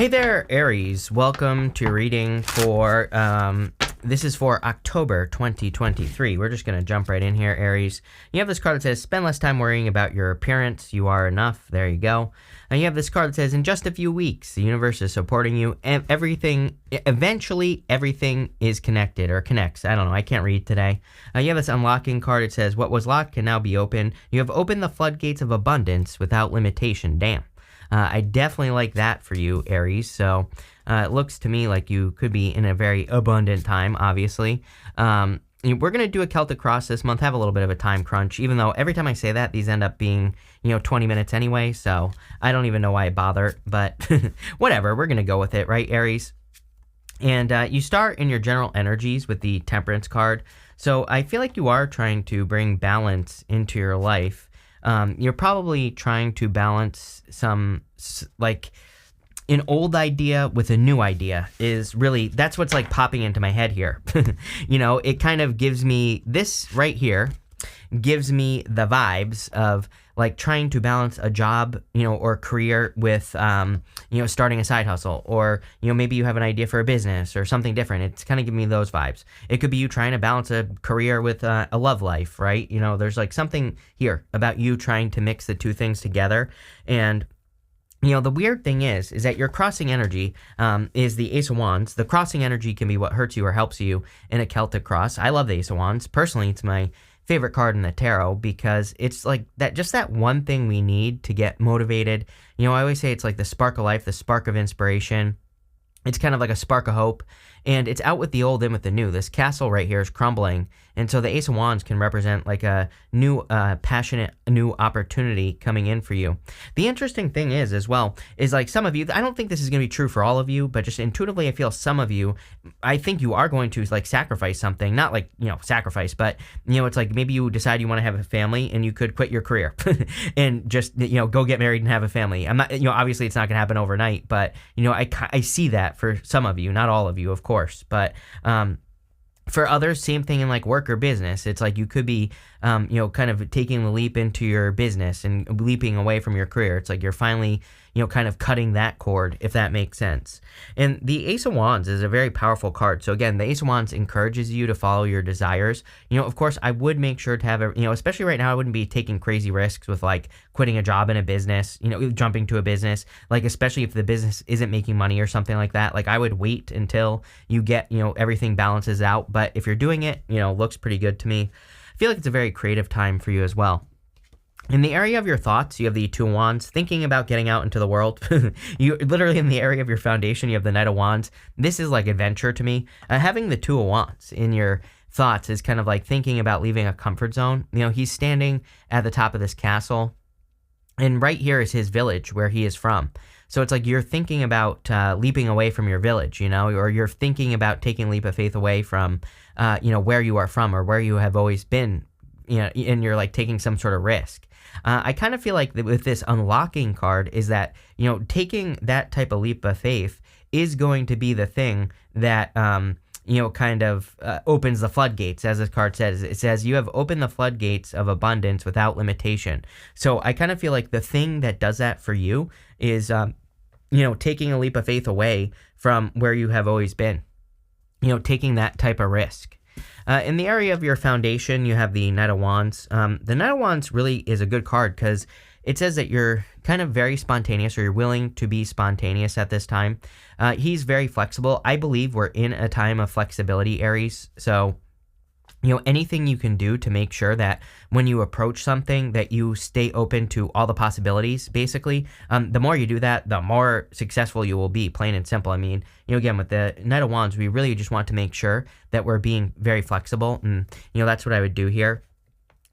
Hey there, Aries. Welcome to your reading for, this is for October 2023. We're just going to jump right in here, Aries. You have this card that says, spend less time worrying about your appearance. You are enough. There you go. And you have this card that says, in just a few weeks, the universe is supporting you. And eventually, everything is connected or connects. I don't know. I can't read today. You have this unlocking card. It says, what was locked can now be open. You have opened the floodgates of abundance without limitation. Damn. I definitely like that for you, Aries. So it looks to me like you could be in a very abundant time, obviously. We're going to do a Celtic Cross this month, have a little bit of a time crunch, even though every time I say that, these end up being, 20 minutes anyway. So I don't even know why I bother, but whatever. We're going to go with it, right, Aries? And you start in your general energies with the Temperance card. So I feel like you are trying to bring balance into your life. You're probably trying to balance some, like, an old idea with a new idea is really, that's what's like popping into my head here. It kind of gives me, this right here gives me the vibes of like trying to balance a job, or career with, starting a side hustle, or, maybe you have an idea for a business or something different. It's kind of giving me those vibes. It could be you trying to balance a career with a love life, right? There's like something here about you trying to mix the two things together. And the weird thing is that your crossing energy is the Ace of Wands. The crossing energy can be what hurts you or helps you in a Celtic cross. I love the Ace of Wands. Personally, it's my favorite card in the tarot because it's like that, just that one thing we need to get motivated. I always say it's like the spark of life, the spark of inspiration. It's kind of like a spark of hope, and it's out with the old, in with the new. This castle right here is crumbling, and so the Ace of Wands can represent like a new, passionate, new opportunity coming in for you. The interesting thing is, as well, is like some of you, I don't think this is going to be true for all of you, but just intuitively, I feel some of you, I think you are going to like sacrifice something, not like, sacrifice, but, it's like maybe you decide you want to have a family and you could quit your career and just, go get married and have a family. I'm not, obviously it's not going to happen overnight, but, I see that for some of you, not all of you, of course, but for others, same thing in like work or business. It's like you could be, kind of taking the leap into your business and leaping away from your career. It's like you're finally, kind of cutting that cord, if that makes sense. And the Ace of Wands is a very powerful card. So again, the Ace of Wands encourages you to follow your desires. Of course, I would make sure to have especially right now, I wouldn't be taking crazy risks with like quitting a job in a business, jumping to a business, like especially if the business isn't making money or something like that. Like I would wait until you get, everything balances out. But if you're doing it, looks pretty good to me. I feel like it's a very creative time for you as well. In the area of your thoughts, you have the Two of Wands, thinking about getting out into the world. You literally, in the area of your foundation, you have the Knight of Wands. This is like adventure to me. Having the Two of Wands in your thoughts is kind of like thinking about leaving a comfort zone. He's standing at the top of this castle, and right here is his village where he is from. So it's like you're thinking about leaping away from your village, or you're thinking about taking a leap of faith away from, where you are from or where you have always been, and you're like taking some sort of risk. I kind of feel like with this unlocking card is that, taking that type of leap of faith is going to be the thing that, opens the floodgates, as this card says. It says you have opened the floodgates of abundance without limitation. So I kind of feel like the thing that does that for you is, taking a leap of faith away from where you have always been, taking that type of risk. In the area of your foundation, you have the Knight of Wands. The Knight of Wands really is a good card because it says that you're kind of very spontaneous, or you're willing to be spontaneous at this time. He's very flexible. I believe we're in a time of flexibility, Aries. So, anything you can do to make sure that when you approach something that you stay open to all the possibilities, basically, the more you do that, the more successful you will be, plain and simple. I mean, again, with the Knight of Wands, we really just want to make sure that we're being very flexible, and, that's what I would do here.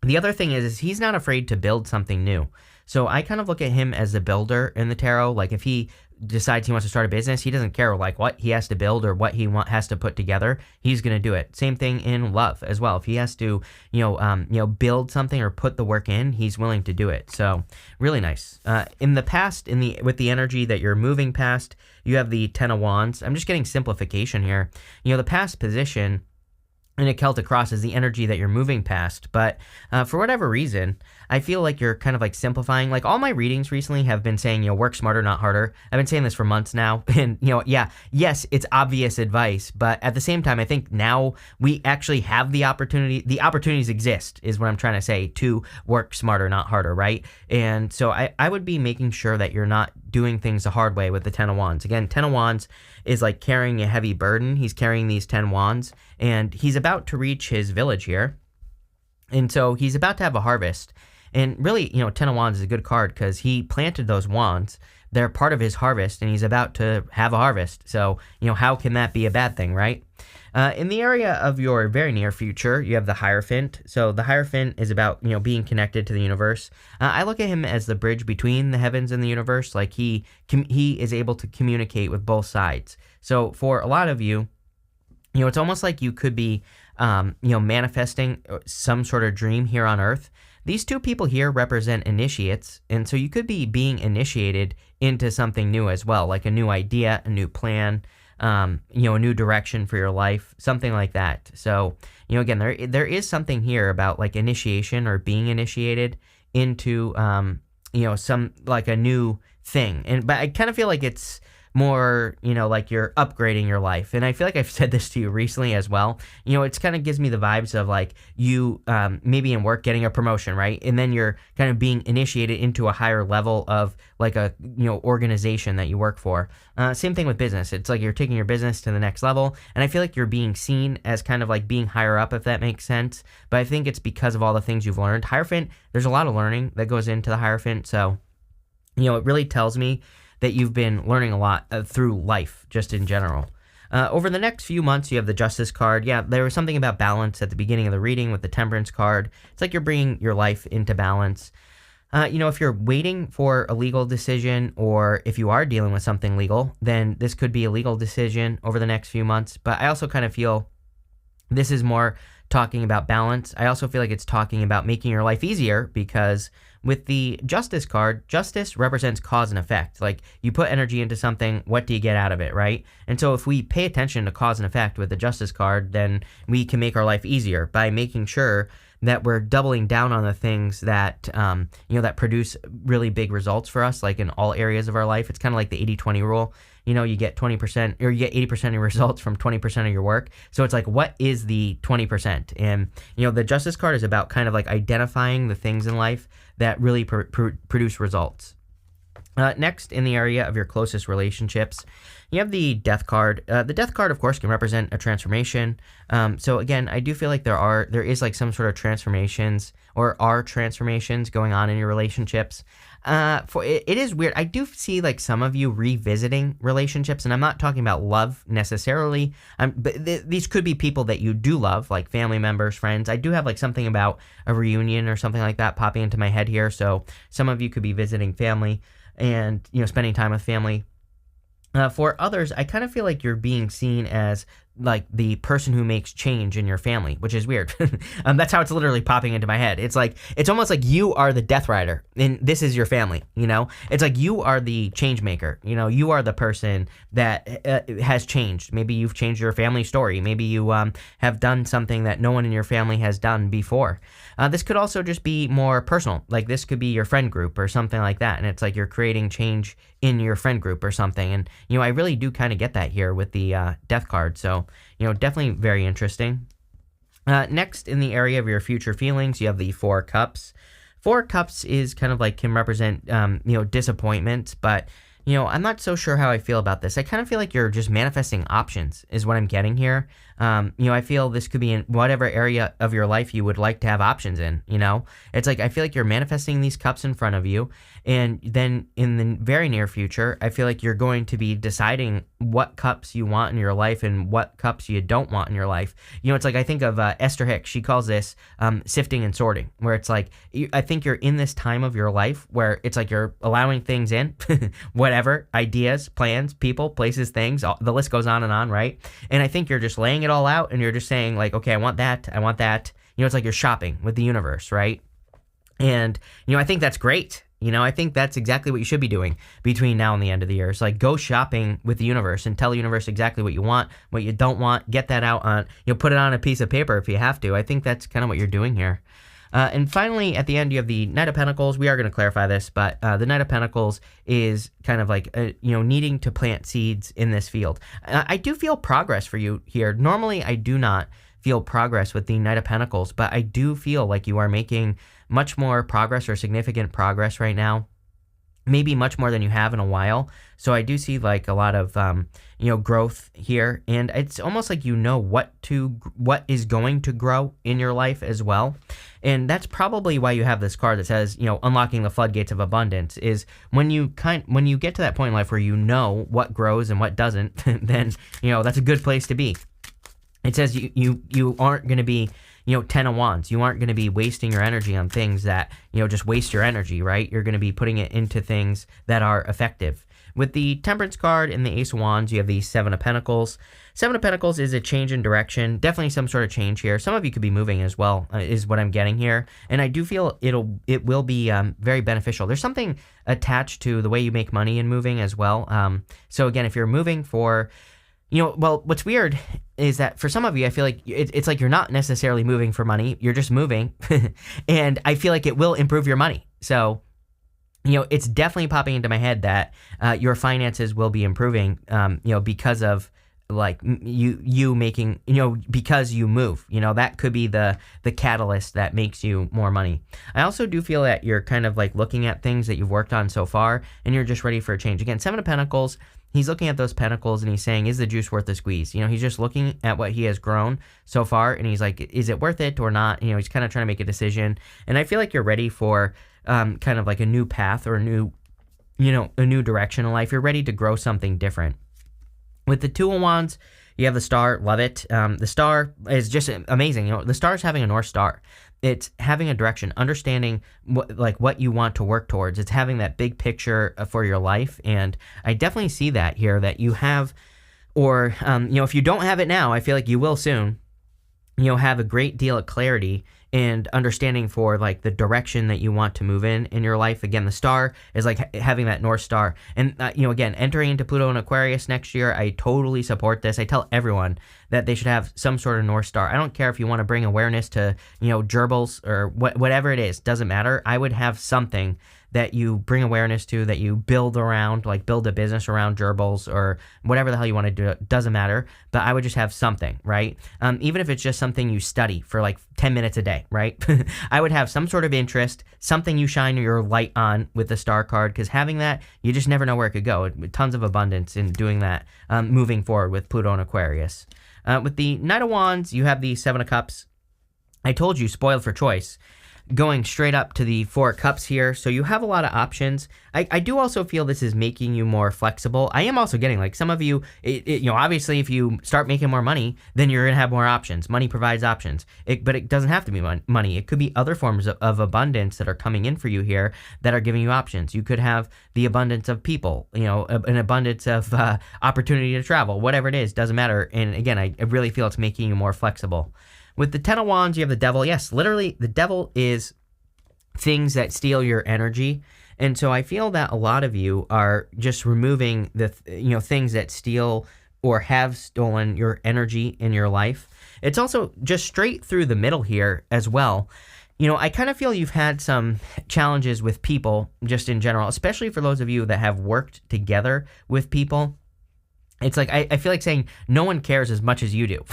The other thing is he's not afraid to build something new. So I kind of look at him as a builder in the tarot. Like if he decides he wants to start a business, he doesn't care like what he has to build or what he has to put together. He's going to do it. Same thing in love as well. If he has to, build something or put the work in, he's willing to do it. So really nice. In the past, with the energy that you're moving past, you have the Ten of Wands. I'm just getting simplification here. The past position in a Celtic cross is the energy that you're moving past. But for whatever reason, I feel like you're kind of like simplifying. Like all my readings recently have been saying, work smarter, not harder. I've been saying this for months now. And, yes, it's obvious advice. But at the same time, I think now we actually have the opportunity. The opportunities exist is what I'm trying to say, to work smarter, not harder, right? And so I would be making sure that you're not doing things the hard way with the 10 of Wands. Again, 10 of Wands is like carrying a heavy burden. He's carrying these 10 wands, and he's about to reach his village here. And so he's about to have a harvest. And really, 10 of Wands is a good card because he planted those wands. They're part of his harvest, and he's about to have a harvest. So, how can that be a bad thing, right? In the area of your very near future, you have the Hierophant. So the Hierophant is about, being connected to the universe. I look at him as the bridge between the heavens and the universe. Like he is able to communicate with both sides. So for a lot of you, it's almost like you could be, manifesting some sort of dream here on Earth. These two people here represent initiates, and so you could be being initiated into something new as well, like a new idea, a new plan, a new direction for your life, something like that. So, again, there is something here about like initiation or being initiated into, some like a new thing. But I kind of feel like it's more, like you're upgrading your life. And I feel like I've said this to you recently as well. It's kind of gives me the vibes of like you maybe in work getting a promotion, right? And then you're kind of being initiated into a higher level of like a, organization that you work for. Same thing with business. It's like you're taking your business to the next level. And I feel like you're being seen as kind of like being higher up, if that makes sense. But I think it's because of all the things you've learned. Hierophant, there's a lot of learning that goes into the Hierophant. So, it really tells me that you've been learning a lot through life, just in general. Over the next few months, you have the Justice card. Yeah, there was something about balance at the beginning of the reading with the Temperance card. It's like you're bringing your life into balance. If you're waiting for a legal decision, or if you are dealing with something legal, then this could be a legal decision over the next few months. But I also kind of feel this is more talking about balance. I also feel like it's talking about making your life easier, because with the Justice card, justice represents cause and effect. Like you put energy into something, what do you get out of it, right? And so if we pay attention to cause and effect with the Justice card, then we can make our life easier by making sure that we're doubling down on the things that, that produce really big results for us, like in all areas of our life. It's kind of like the 80-20 rule. You get 20% or you get 80% of your results from 20% of your work. So it's like, what is the 20%? And, the Justice card is about kind of like identifying the things in life that really produce results. Next, in the area of your closest relationships, you have the Death card. The Death card, of course, can represent a transformation. So again, I do feel like there is like some sort of transformations or are transformations going on in your relationships. It is weird. I do see like some of you revisiting relationships, and I'm not talking about love necessarily. But these could be people that you do love, like family members, friends. I do have like something about a reunion or something like that popping into my head here. So some of you could be visiting family and, spending time with family. For others, I kind of feel like you're being seen as like the person who makes change in your family, which is weird. That's how it's literally popping into my head. It's like, it's almost like you are the Death Rider and this is your family, It's like you are the change maker, you are the person that has changed. Maybe you've changed your family story. Maybe you have done something that no one in your family has done before. This could also just be more personal. Like this could be your friend group or something like that. And it's like you're creating change in your friend group or something. And, I really do kind of get that here with the Death card. So, definitely very interesting. Next, in the area of your future feelings, you have the Four Cups. Four Cups is kind of like can represent, disappointment, but, I'm not so sure how I feel about this. I kind of feel like you're just manifesting options is what I'm getting here. I feel this could be in whatever area of your life you would like to have options in, It's like, I feel like you're manifesting these cups in front of you. And then in the very near future, I feel like you're going to be deciding what cups you want in your life and what cups you don't want in your life. It's like, I think of Esther Hicks. She calls this sifting and sorting, where it's like, I think you're in this time of your life where it's like you're allowing things in, whatever, ideas, plans, people, places, things, the list goes on, right? And I think you're just laying it all out and you're just saying like, okay, I want that. It's like you're shopping with the universe, right? And, I think that's great. You know, I think that's exactly what you should be doing between now and the end of the year. It's like go shopping with the universe and tell the universe exactly what you want, what you don't want, get that out on, put it on a piece of paper if you have to. I think that's kind of what you're doing here. And finally, at the end, you have the Knight of Pentacles. We are going to clarify this, but the Knight of Pentacles is kind of like, needing to plant seeds in this field. I do feel progress for you here. Normally, I do not feel progress with the Knight of Pentacles, but I do feel like you are making much more progress or significant progress right now, maybe much more than you have in a while. So I do see like a lot of, growth here, and it's almost like what is going to grow in your life as well. And that's probably why you have this card that says, unlocking the floodgates of abundance is when you get to that point in life where you know what grows and what doesn't, then, that's a good place to be. It says you aren't going to be, 10 of Wands. You aren't going to be wasting your energy on things that, just waste your energy, right? You're going to be putting it into things that are effective. With the Temperance card and the Ace of Wands, you have the Seven of Pentacles. Seven of Pentacles is a change in direction, definitely some sort of change here. Some of you could be moving as well, is what I'm getting here. And I do feel it will be very beneficial. There's something attached to the way you make money in moving as well. So again, if you're moving for... what's weird is that for some of you, I feel like it's like you're not necessarily moving for money. You're just moving. And I feel like it will improve your money. So, it's definitely popping into my head that your finances will be improving, because of like you making, because you move. That could be the catalyst that makes you more money. I also do feel that you're kind of like looking at things that you've worked on so far and you're just ready for a change. Again, Seven of Pentacles. He's looking at those pentacles and he's saying, is the juice worth the squeeze? He's just looking at what he has grown so far and he's like, is it worth it or not? He's kind of trying to make a decision. And I feel like you're ready for kind of like a new path or a new direction in life. You're ready to grow something different. With the Two of Wands, you have the Star. Love it. The Star is just amazing. The Star is having a North Star. It's having a direction, understanding what you want to work towards. It's having that big picture for your life. And I definitely see that here, that you have, or, if you don't have it now, I feel like you will soon, have a great deal of clarity and understanding for like the direction that you want to move in your life. Again, the Star is like having that North Star. And, again, entering into Pluto and Aquarius next year, I totally support this. I tell everyone that they should have some sort of North Star. I don't care if you want to bring awareness to, gerbils or whatever it is, doesn't matter. I would have something that you bring awareness to, that you build around, like build a business around gerbils or whatever the hell you want to do. It doesn't matter, but I would just have something, right? Even if it's just something you study for like 10 minutes a day, right? I would have some sort of interest, something you shine your light on with the Star card, because having that, you just never know where it could go. Tons of abundance in doing that, moving forward with Pluto and Aquarius. With the Knight of Wands, you have the Seven of Cups. I told you, spoiled for choice. Going straight up to the Four of Cups here, so you have a lot of options. I do also feel this is making you more flexible. I am also getting like some of you, obviously if you start making more money, then you're going to have more options. Money provides options, but it doesn't have to be money. It could be other forms of abundance that are coming in for you here that are giving you options. You could have the abundance of people, an abundance of opportunity to travel, whatever it is, doesn't matter. And again, I really feel it's making you more flexible. With the Ten of Wands, you have the Devil. Yes, literally, the Devil is things that steal your energy. And so I feel that a lot of you are just removing the things that steal or have stolen your energy in your life. It's also just straight through the middle here as well. I kind of feel you've had some challenges with people just in general, especially for those of you that have worked together with people. It's like, I feel like saying no one cares as much as you do.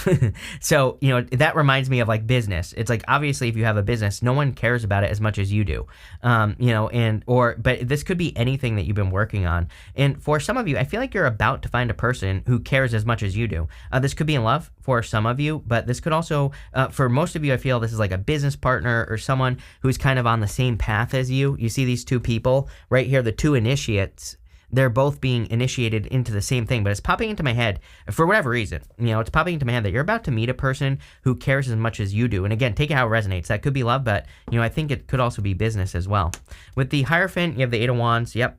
So, that reminds me of like business. It's like, obviously if you have a business, no one cares about it as much as you do. But this could be anything that you've been working on. And for some of you, I feel like you're about to find a person who cares as much as you do. This could be in love for some of you, but this could also, for most of you, I feel this is like a business partner or someone who's kind of on the same path as you. You see these two people right here, the two initiates. They're both being initiated into the same thing, but it's popping into my head for whatever reason. It's popping into my head that you're about to meet a person who cares as much as you do. And again, take it how it resonates. That could be love, but I think it could also be business as well. With the Hierophant, you have the Eight of Wands. Yep.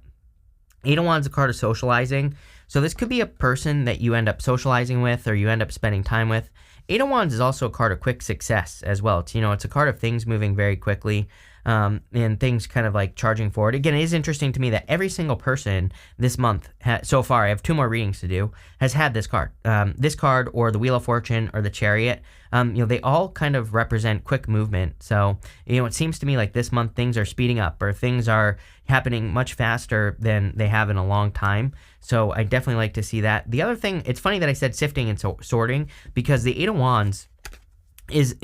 Eight of Wands is a card of socializing. So this could be a person that you end up socializing with or you end up spending time with. Eight of Wands is also a card of quick success as well. It's a card of things moving very quickly. and things kind of like charging forward. Again, it is interesting to me that every single person this month so far, I have 2 more readings to do, has had this card. This card or the Wheel of Fortune or the Chariot. They all kind of represent quick movement. So, it seems to me like this month things are speeding up, or things are happening much faster than they have in a long time. So I definitely like to see that. The other thing, it's funny that I said sifting and sorting, because the 8 of Wands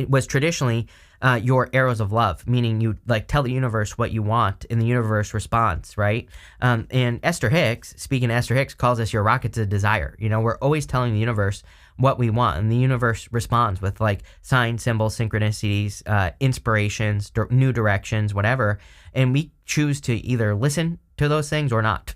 was traditionally your arrows of love, meaning you like tell the universe what you want and the universe responds, right? And Esther Hicks, speaking to Esther Hicks, calls us your rockets of desire. We're always telling the universe what we want, and the universe responds with like signs, symbols, synchronicities, inspirations, new directions, whatever. And we choose to either listen to those things or not.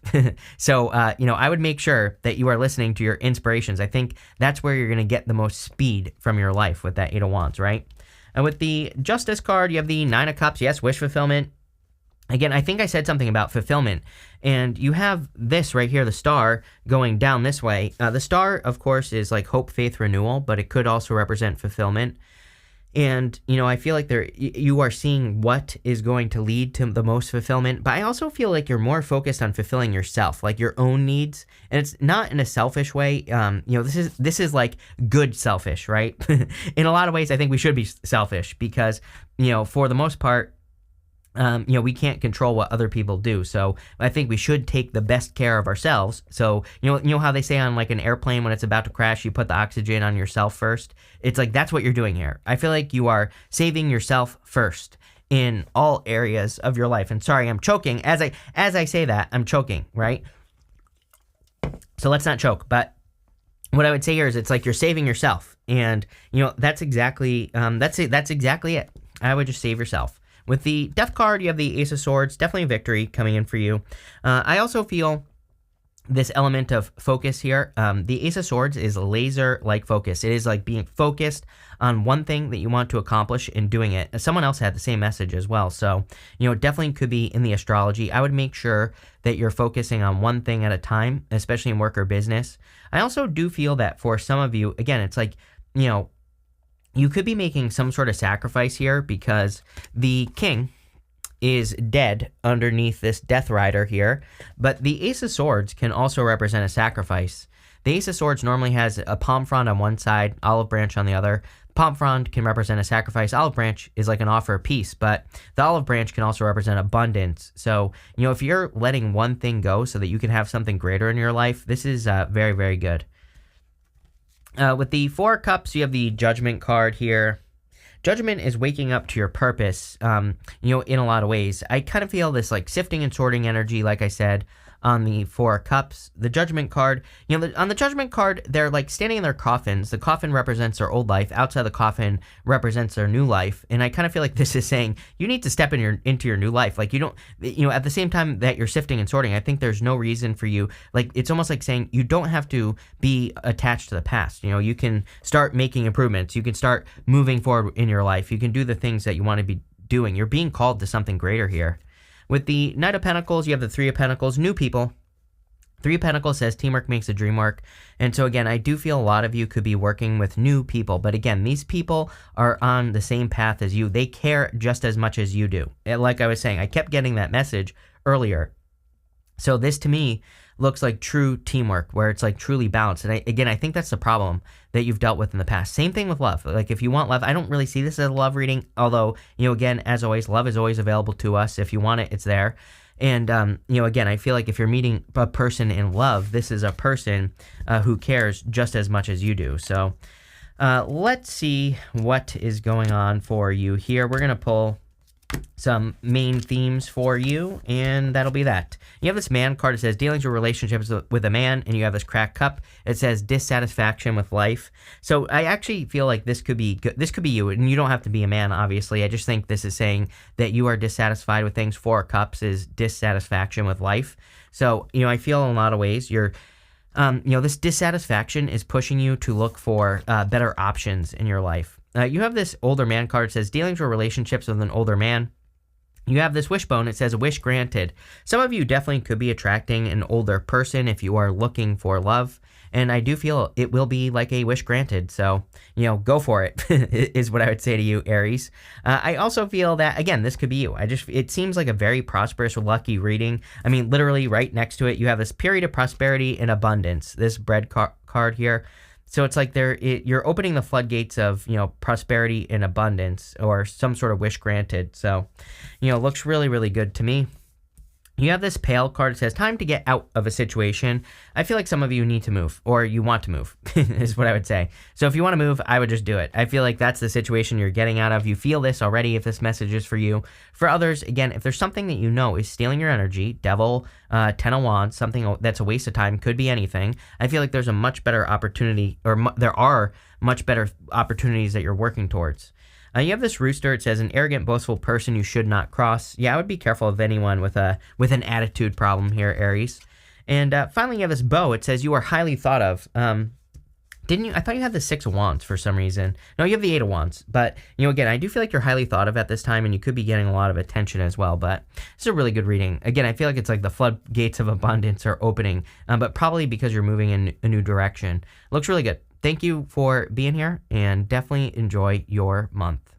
So, I would make sure that you are listening to your inspirations. I think that's where you're going to get the most speed from your life with that 8 of Wands, right? And with the Justice card, you have the 9 of Cups. Yes, wish fulfillment. Again, I think I said something about fulfillment, and you have this right here, the star, going down this way. The star, of course, is like hope, faith, renewal, but it could also represent fulfillment. And, I feel like you are seeing what is going to lead to the most fulfillment, but I also feel like you're more focused on fulfilling yourself, like your own needs. And it's not in a selfish way. This is like good selfish, right? In a lot of ways, I think we should be selfish because, for the most part, we can't control what other people do. So I think we should take the best care of ourselves. So, how they say on like an airplane when it's about to crash, you put the oxygen on yourself first. It's like, that's what you're doing here. I feel like you are saving yourself first in all areas of your life. And sorry, I'm choking. As I say that, I'm choking, right? So let's not choke. But what I would say here is it's like you're saving yourself. And, that's exactly it. I would just save yourself. With the Death card, you have the Ace of Swords, definitely a victory coming in for you. I also feel this element of focus here. The Ace of Swords is laser-like focus. It is like being focused on one thing that you want to accomplish and doing it. Someone else had the same message as well. So, it definitely could be in the astrology. I would make sure that you're focusing on one thing at a time, especially in work or business. I also do feel that for some of you, again, it's like, you could be making some sort of sacrifice here because the king is dead underneath this Death Rider here. But the Ace of Swords can also represent a sacrifice. The Ace of Swords normally has a palm frond on one side, olive branch on the other. Palm frond can represent a sacrifice. Olive branch is like an offer of peace, but the olive branch can also represent abundance. So, if you're letting one thing go so that you can have something greater in your life, this is very, very good. With the 4 of Cups, you have the Judgment card here. Judgment is waking up to your purpose, in a lot of ways. I kind of feel this like sifting and sorting energy, like I said, on the 4 of Cups. The Judgment card, on the Judgment card, they're like standing in their coffins. The coffin represents their old life. Outside the coffin represents their new life. And I kind of feel like this is saying you need to step into your new life. Like you don't, at the same time that you're sifting and sorting, I think there's no reason for you. Like it's almost like saying you don't have to be attached to the past. You can start making improvements. You can start moving forward in your life. You can do the things that you want to be doing. You're being called to something greater here. With the Knight of Pentacles, you have the 3 of Pentacles, new people. 3 of Pentacles says teamwork makes the dream work. And so again, I do feel a lot of you could be working with new people. But again, these people are on the same path as you. They care just as much as you do. And like I was saying, I kept getting that message earlier. So this to me looks like true teamwork where it's like truly balanced. And I think that's the problem that you've dealt with in the past. Same thing with love. Like if you want love, I don't really see this as a love reading. Although, again, as always, love is always available to us. If you want it, it's there. And, again, I feel like if you're meeting a person in love, this is a person who cares just as much as you do. So let's see what is going on for you here. We're going to pull some main themes for you, and that'll be that. You have this Man card. It says dealings with relationships with a man, and you have this cracked cup. It says dissatisfaction with life. So I actually feel like this could be good. This could be you, and you don't have to be a man, obviously. I just think this is saying that you are dissatisfied with things. 4 of Cups is dissatisfaction with life. So, I feel in a lot of ways you're this dissatisfaction is pushing you to look for better options in your life. You have this older man card. It says dealings with relationships with an older man. You have this wishbone. It says a wish granted. Some of you definitely could be attracting an older person if you are looking for love. And I do feel it will be like a wish granted. So, go for it is what I would say to you, Aries. I also feel that, again, this could be you. It seems like a very prosperous, lucky reading. I mean, literally right next to it, you have this period of prosperity and abundance, this bread card here. So it's like you're opening the floodgates of, prosperity and abundance, or some sort of wish granted. So, looks really, really good to me. You have this pale card. It says time to get out of a situation. I feel like some of you need to move, or you want to move is what I would say. So if you want to move, I would just do it. I feel like that's the situation you're getting out of. You feel this already if this message is for you. For others, again, if there's something that is stealing your energy, Devil, 10 of Wands, something that's a waste of time, could be anything. I feel like there's a much better opportunity, or there are much better opportunities that you're working towards. You have this rooster. It says an arrogant, boastful person you should not cross. Yeah, I would be careful of anyone with an attitude problem here, Aries. And finally, you have this bow. It says you are highly thought of. Didn't you? I thought you had the 6 of Wands for some reason. No, you have the 8 of Wands. But, again, I do feel like you're highly thought of at this time, and you could be getting a lot of attention as well. But it's a really good reading. Again, I feel like it's like the floodgates of abundance are opening, but probably because you're moving in a new direction. Looks really good. Thank you for being here, and definitely enjoy your month.